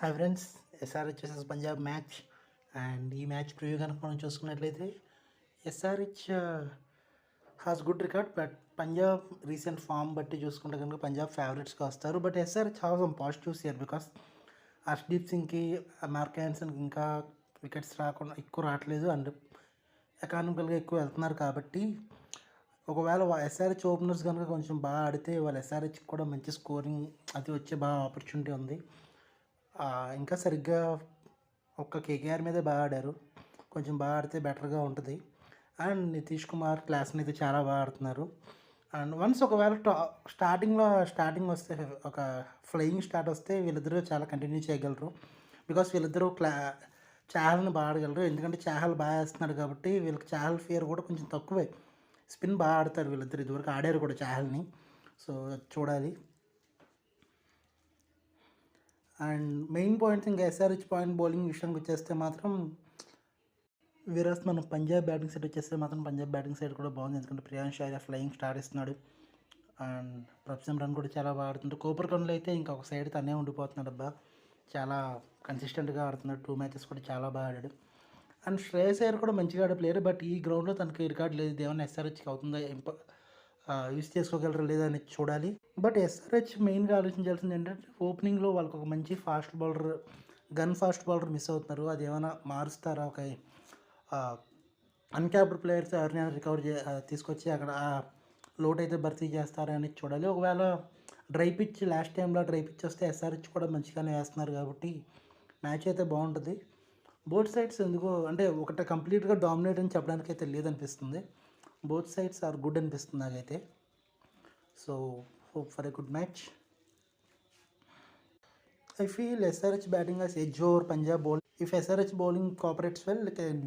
Hi friends, SRH versus Punjab match. And ఈ match preview కనుక మనం చూసుకున్నట్లయితే SRH has good record, but Punjab recent form బట్టి చూసుకుంటే కనుక పంజాబ్ ఫేవరెట్స్గా వస్తారు. But SRH have some positives here because Harshdeep సింగ్కి, మార్క్ హ్యాన్సన్కి ఇంకా వికెట్స్ రాకుండా ఎక్కువ రావట్లేదు అండ్ ఎకానమికల్గా ఎక్కువ వెళ్తున్నారు. కాబట్టి ఒకవేళ ఎస్ఆర్హెచ్ ఓపెనర్స్ కనుక కొంచెం బాగా ఆడితే వాళ్ళ ఎస్ఆర్హెచ్కి కూడా మంచి స్కోరింగ్ అది వచ్చే బాగా ఆపర్చునిటీ ఉంది. ఇంకా సరిగ్గా ఒక్క కేకేఆర్ మీదే బాగా ఆడారు. కొంచెం బాగా ఆడితే బెటర్గా ఉంటుంది. అండ్ నితీష్ కుమార్ క్లాస్ని అయితే చాలా బాగా ఆడుతున్నారు. అండ్ వన్స్ ఒకవేళ స్టార్టింగ్ వస్తే ఒక ఫ్లయింగ్ స్టార్ట్ వస్తే వీళ్ళిద్దరూ చాలా కంటిన్యూ చేయగలరు. బికాస్ వీళ్ళిద్దరూ చాహల్ని బాగా ఆడగలరు. ఎందుకంటే చాహల్ బాగా వేస్తున్నాడు కాబట్టి వీళ్ళకి చాహల్ ఫియర్ కూడా కొంచెం తక్కువే. స్పిన్ బాగా ఆడతారు వీళ్ళిద్దరు, ఇదివరకు ఆడారు కూడా చాహల్ని. సో చూడాలి. అండ్ మెయిన్ పాయింట్స్ ఇంకా ఎస్ఆర్హెచ్ పాయింట్ బౌలింగ్ విషయానికి వచ్చేస్తే మాత్రం వీరస్ మనం పంజాబ్ బ్యాటింగ్ సైడ్ వచ్చేస్తే మాత్రం పంజాబ్ బ్యాటింగ్ సైడ్ కూడా బాగుంది. ఎందుకంటే ప్రియాంష్ ఆర్య ఫ్లయింగ్ స్టార్ట్ ఇస్తున్నాడు. అండ్ ప్రొఫెసర్ రన్ కూడా చాలా బాగా ఆడుతుంటాడు. కోపర్ కన్లో అయితే ఇంకొక సైడ్ తనే ఉండిపోతున్నాడు. అబ్బా చాలా కన్సిస్టెంట్గా ఆడుతున్నాడు. 2 మ్యాచెస్ కూడా చాలా బాగా ఆడాడు. అండ్ శ్రేయస్ అయ్యర్ కూడా మంచిగా ఆడే ప్లేయర్, బట్ ఈ గ్రౌండ్లో తనకి రికార్డ్ లేదు. ఏమన్నా ఎస్ఆర్హెచ్కి అవుతుందా యూస్ చేసుకోగలరా లేదా అని చూడాలి. బట్ ఎస్ఆర్హెచ్ మెయిన్గా ఆలోచించాల్సింది ఏంటంటే ఓపెనింగ్లో వాళ్ళకి ఒక మంచి ఫాస్ట్ బౌలర్ మిస్ అవుతున్నారు. అది ఏమైనా మారుస్తారా? ఒక అన్క్యాప్డ్ ప్లేయర్స్ ఎవరినైనా తీసుకొచ్చి అక్కడ లోటు అయితే భర్తీ చేస్తారా అని చూడాలి. ఒకవేళ లాస్ట్ టైంలో డ్రై పిచ్ వస్తే ఎస్ఆర్హెచ్ కూడా మంచిగానే వేస్తున్నారు కాబట్టి మ్యాచ్ అయితే బాగుంటుంది. బోత్ సైడ్స్ ఎందుకో అంటే ఒకటి కంప్లీట్గా డామినేట్ అని చెప్పడానికి అయితే లేదనిపిస్తుంది. బోత్ సైడ్స్ ఆర్ గుడ్ అనిపిస్తుంది నాకైతే. So hope for a good match. I feel SRH batting has edge over Punjab bowling. If SRH bowling cooperates well, they can win.